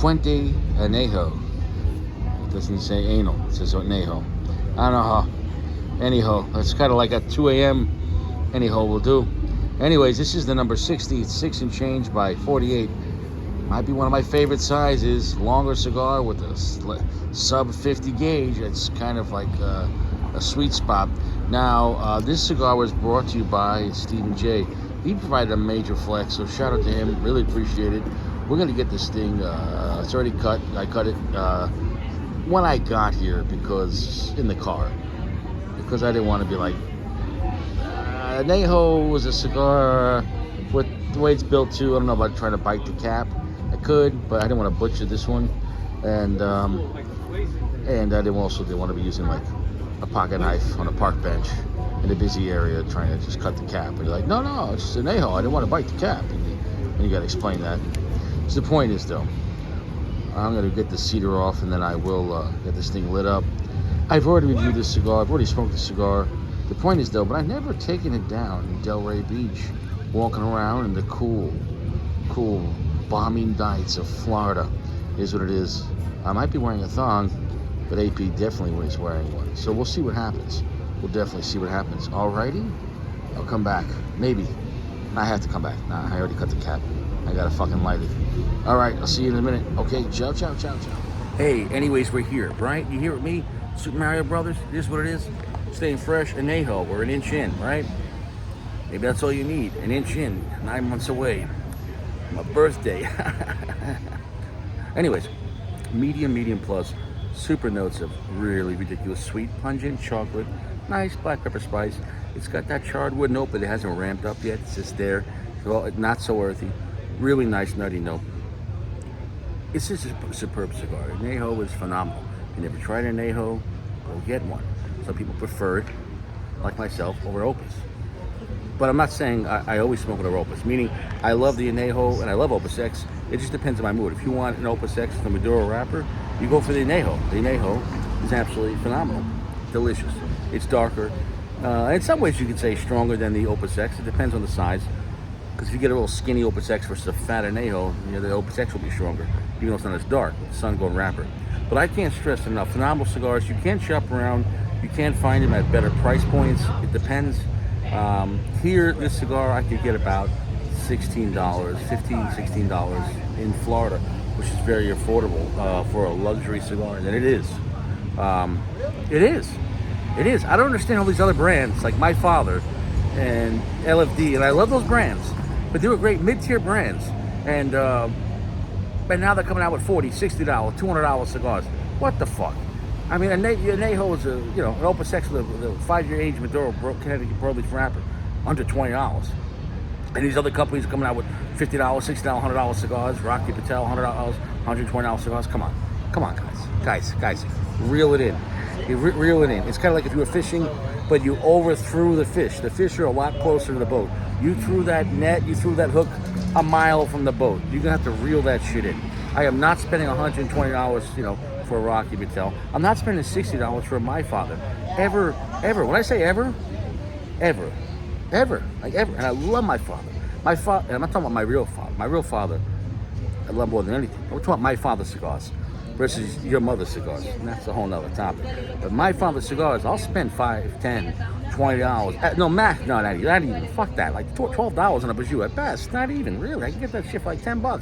Fuente Anejo. It doesn't say anal, it says Anejo. I don't know how. Anyhow, it's kind of like a 2 a.m. Anyhow will do. Anyways, this is the number 60, 6 and change by 48. Might be one of my favorite sizes. Longer cigar with a sub 50 gauge. It's kind of like a sweet spot. Now, this cigar was brought to you by Stephen J. He provided a major flex, so shout out to him. Really appreciate it. We're gonna get this thing. It's already cut. I cut it when I got here because in the car, because I didn't want to be like. Anejo was a cigar with the way it's built too. I don't know about trying to bite the cap. I could, but I didn't want to butcher this one, and I didn't want to be using like a pocket knife on a park bench in a busy area trying to just cut the cap. And you're like, no, it's just Anejo. I didn't want to bite the cap, and you got to explain that. So the point is though, I'm gonna get the cedar off, and then I will get this thing lit up. I've already reviewed this cigar. I've already smoked the cigar. The point is though, but I've never taken it down in Delray Beach, walking around in the cool balmy nights of Florida. Is what it is. I might be wearing a thong, but AP definitely is wearing one. So we'll see what happens. We'll definitely see what happens. Alrighty, I'll come back. Maybe. I have to come back. Nah, I already cut the cap. I gotta fucking light it. Alright, I'll see you in a minute. Okay, ciao. Hey, anyways, we're here, right? You here with me? Super Mario Brothers, it is what it is. Staying fresh, Anejo, we're an inch in, right? Maybe that's all you need, an inch in, 9 months away. My birthday. Anyways, medium plus, super notes of really ridiculous sweet, pungent chocolate, nice black pepper spice. It's got that charred wood note, but it hasn't ramped up yet. It's just there. Well, not so earthy. Really nice nutty note. It's just a superb cigar. Anejo is phenomenal. You never tried an Anejo, go get one. Some people prefer it, like myself, over Opus. But I'm not saying I always smoke with Opus, meaning I love the Anejo and I love Opus X. It just depends on my mood. If you want an Opus X with a Maduro wrapper, you go for the Anejo. The Anejo is absolutely phenomenal, delicious. It's darker. In some ways you could say stronger than the Opus X. It depends on the size. Because if you get a little skinny Opus X versus a fat Anejo, the Opus X will be stronger, even though it's not as dark. It's sun-gold wrapper. But I can't stress enough, phenomenal cigars. You can shop around. You can find them at better price points. It depends. Here, this cigar I could get about $16, $16 in Florida, which is very affordable for a luxury cigar, and it is. It is. I don't understand all these other brands, like My Father and LFD, and I love those brands, but they were great mid-tier brands, and now they're coming out with $40, $60, $200 cigars. What the fuck? I mean, Anejo is an Opus X with a 5-year age Maduro Connecticut broadleaf wrapper, under $20. And these other companies are coming out with $50, $60, $100 cigars. Rocky Patel, $100, $120 cigars. Come on, guys, reel it in. Reel it in. It's kind of like if you were fishing, but you overthrew the fish. The fish are a lot closer to the boat. You threw that net, you threw that hook a mile from the boat. You're gonna have to reel that shit in. I am not spending $120, for a Rocky Patel. I'm not spending $60 for My Father. Ever. When I say ever. Like ever. And I love My Father. My father, and I'm not talking about my real father. My real father, I love more than anything. We're talking about My Father cigars versus your mother's cigars. And that's a whole nother topic. But My Father cigars, I'll spend $5, $10, $20. Not even. Fuck that. Like $12 on a Bijou at best. Not even, really. I can get that shit for like $10. What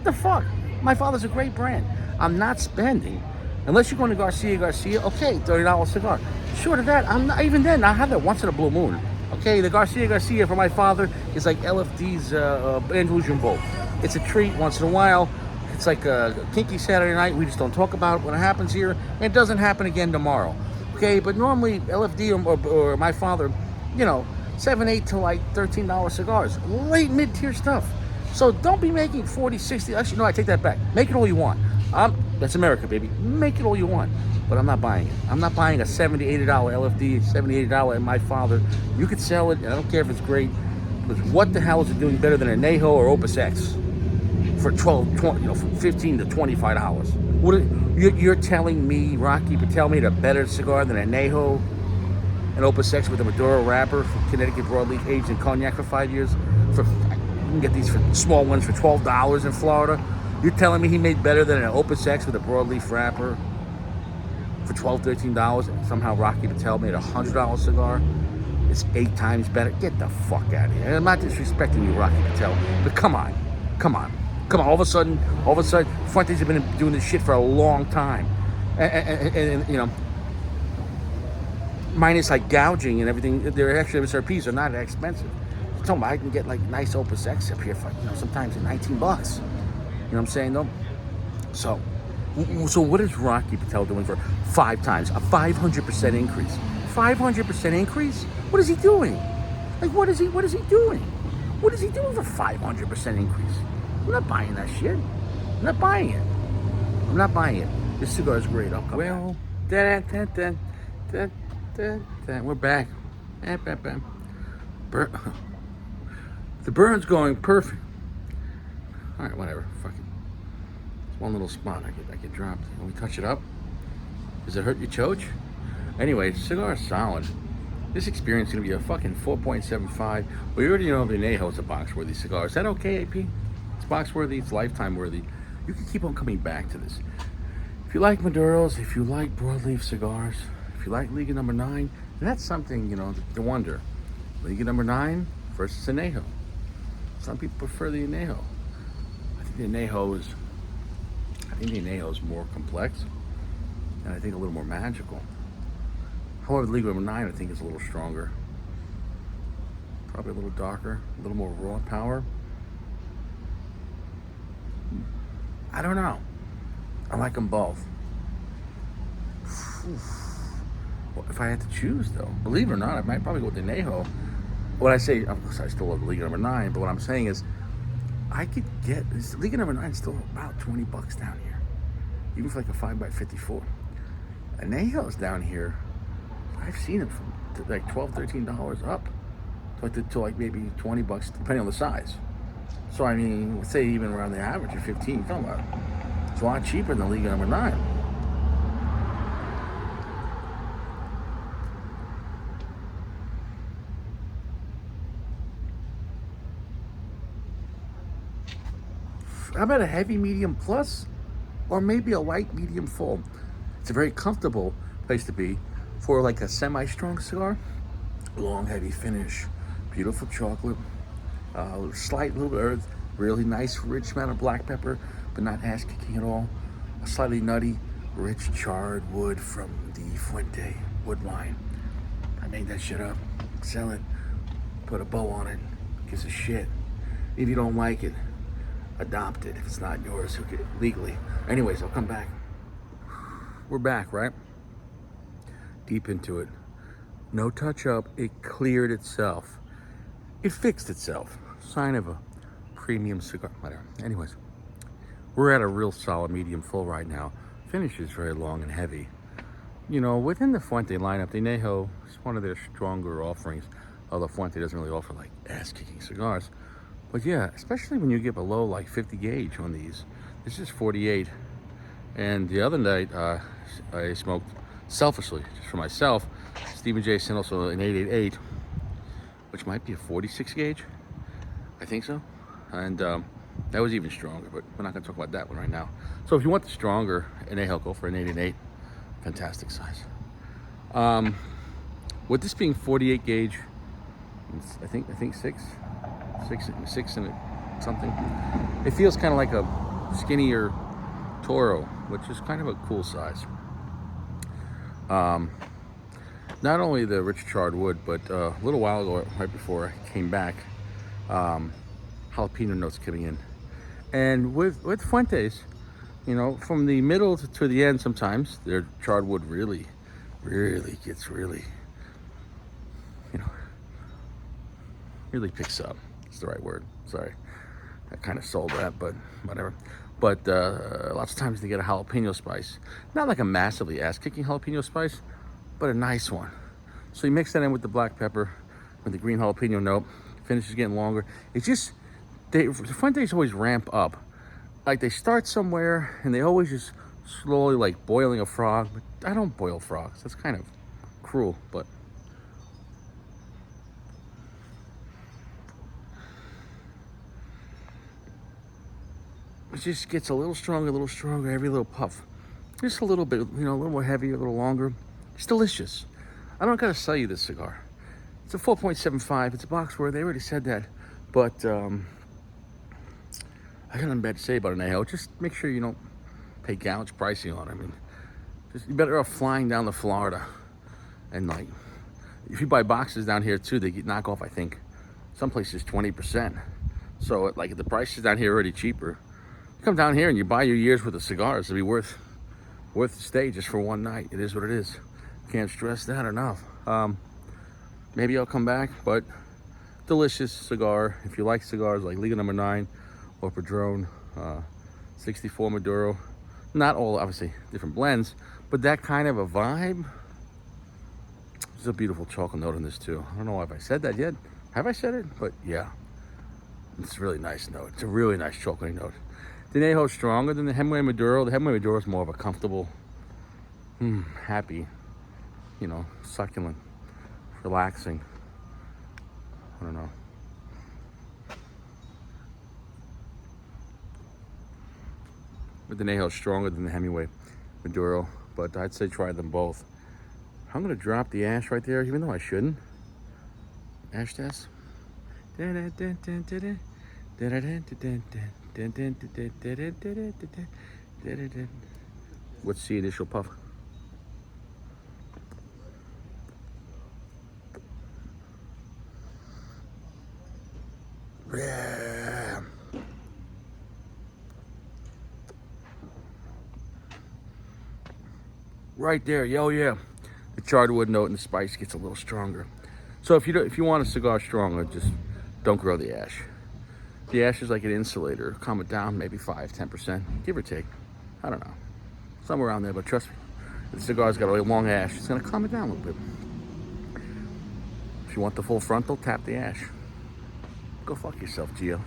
the fuck? My Father's a great brand. I'm not spending, unless you're going to Garcia, okay, $30 cigar. Short of that, I'm not, even then, I have that once in a blue moon. Okay, the Garcia for My Father is like LFD's Andrew Jumbo. It's a treat once in a while. It's like a kinky Saturday night. We just don't talk about it when it happens here. And it doesn't happen again tomorrow. Okay, but normally LFD or My Father, 7, 8 to like $13 cigars. Late mid-tier stuff. So don't be making 40, 60. Actually, no, I take that back. Make it all you want. That's America, baby. Make it all you want. But I'm not buying it. I'm not buying a $70, $80 LFD, $70, $80 in My Father. You could sell it, and I don't care if it's great. Because what the hell is it doing better than Anejo or Opus X for from $15 to $25? You're telling me, Rocky Patel made a better cigar than Anejo and Opus X with a Maduro wrapper from Connecticut broadleaf aged in cognac for 5 years? You can get these for small ones for $12 in Florida. You're telling me he made better than an Opus X with a broadleaf wrapper for $12, $13, and somehow Rocky Patel made a $100 cigar? It's 8 times better. Get the fuck out of here. I'm not disrespecting you, Rocky Patel, but come on, come on, come on. All of a sudden, Fuentes have been doing this shit for a long time, and you know, minus like gouging and everything, their extra MSRPs are not that expensive. I told them I can get like nice Opus X up here for, you know, sometimes at $19. You know what I'm saying though? So what is Rocky Patel doing for 5 times? A 500% increase. 500% increase? What is he doing? Like what is he doing? What is he doing for 500% increase? I'm not buying that shit. I'm not buying it. I'm not buying it. This cigar is great. I'll come back. We're back. The burn's going perfect. All right, whatever. Fuck it. It's one little spot I could drop. Can we touch it up? Does it hurt your choach? Anyway, cigar is solid. This experience is gonna be a fucking 4.75. We already know the Anejo is a box-worthy cigar. Is that okay, AP? It's box-worthy. It's lifetime-worthy. You can keep on coming back to this. If you like Maduros, if you like broadleaf cigars, if you like Liga number 9, that's something, you know, to wonder. Liga number 9 versus Anejo. Some people prefer the Anejo. I think the Anejo is more complex, and I think a little more magical. However, Liga number 9 I think is a little stronger. Probably a little darker, a little more raw power. I don't know. I like them both. Well, if I had to choose, though, believe it or not, I might probably go with the Anejo. What I say, of course, I still love Liga number 9, but what I'm saying is, I could get Liga number 9 still about $20 down here, even for like a 5x54. Anejo's down here. I've seen it from like $12, $13 up to like maybe $20, depending on the size. So I mean, let's say even around the average of 15. Come on, it's a lot cheaper than Liga number 9. How about a heavy medium plus, or maybe a light medium full? It's a very comfortable place to be for like a semi-strong cigar. Long, heavy finish, beautiful chocolate, slight little bit of earth, really nice, rich amount of black pepper, but not ass-kicking at all. A slightly nutty, rich charred wood from the Fuente wood line. I made that shit up, sell it, put a bow on it, gives a shit. If you don't like it, adopt it. If it's not yours, who could legally. Anyways, I'll come back. We're back, right? Deep into it. No touch up. It cleared itself. It fixed itself. Sign of a premium cigar. Whatever. Anyways, we're at a real solid medium full right now. Finish is very long and heavy. You know, within the Fuente lineup, the Anejo is one of their stronger offerings. Although Fuente doesn't really offer like ass-kicking cigars. But yeah, especially when you get below like 50 gauge on these. This is 48. And the other night, I smoked selfishly, just for myself, Stephen J. sent also an 888, which might be a 46 gauge. I think so. And that was even stronger, but we're not going to talk about that one right now. So if you want the stronger Anejo, go for an 888. Fantastic size. With this being 48 gauge, I think six and something. It feels kind of like a skinnier Toro, which is kind of a cool size. Not only the rich charred wood, but a little while ago, right before I came back, jalapeno notes coming in. And with Fuentes, you know, from the middle to the end, sometimes their charred wood really gets really, you know, really picks up. It's the right word. Sorry, I kind of sold that, but whatever. But lots of times they get a jalapeno spice, not like a massively ass-kicking jalapeno spice, but a nice one. So you mix that in with the black pepper, with the green jalapeno note. Finish is getting longer. It's just the Fuentes always ramp up. Like they start somewhere and they always just slowly like boiling a frog. But I don't boil frogs. That's kind of cruel, but it just gets a little stronger every little puff. Just a little bit, a little more heavy, a little longer. It's delicious. I don't gotta sell you this cigar. It's a 4.75. It's a box where they already said that. But I got nothing bad to say about an Anejo. Just make sure you don't pay gouge pricing on it. I mean, you're better off flying down to Florida. And like, if you buy boxes down here too, they get knock off, I think, some places 20%. So like, if the prices down here are already cheaper, you come down here and you buy your year's worth of cigars. It'll be worth the stay just for one night. It is what it is. Can't stress that enough. Maybe I'll come back, but delicious cigar. If you like cigars like Liga Number 9 or Padron, 64 Maduro, not all obviously different blends, but that kind of a vibe. There's a beautiful chocolate note in this too. I don't know if I said that yet. Have I said it? But yeah, it's a really nice note. It's a really nice chocolate note. The Anejo is stronger than the Hemingway Maduro. The Hemingway Maduro is more of a comfortable, happy, succulent, relaxing. I don't know. But the Anejo is stronger than the Hemingway Maduro, but I'd say try them both. I'm gonna drop the ash right there, even though I shouldn't. Ash test. What's the initial puff? Yeah. Right there, yo, yeah. The charred wood note and the spice gets a little stronger. So if you want a cigar stronger, just don't grow the ash. The ash is like an insulator. Calm it down, maybe 5-10%, give or take. I don't know, somewhere around there. But trust me, if the cigar's got a long ash, it's gonna calm it down a little bit. If you want the full frontal, tap the ash. Go fuck yourself, Gio.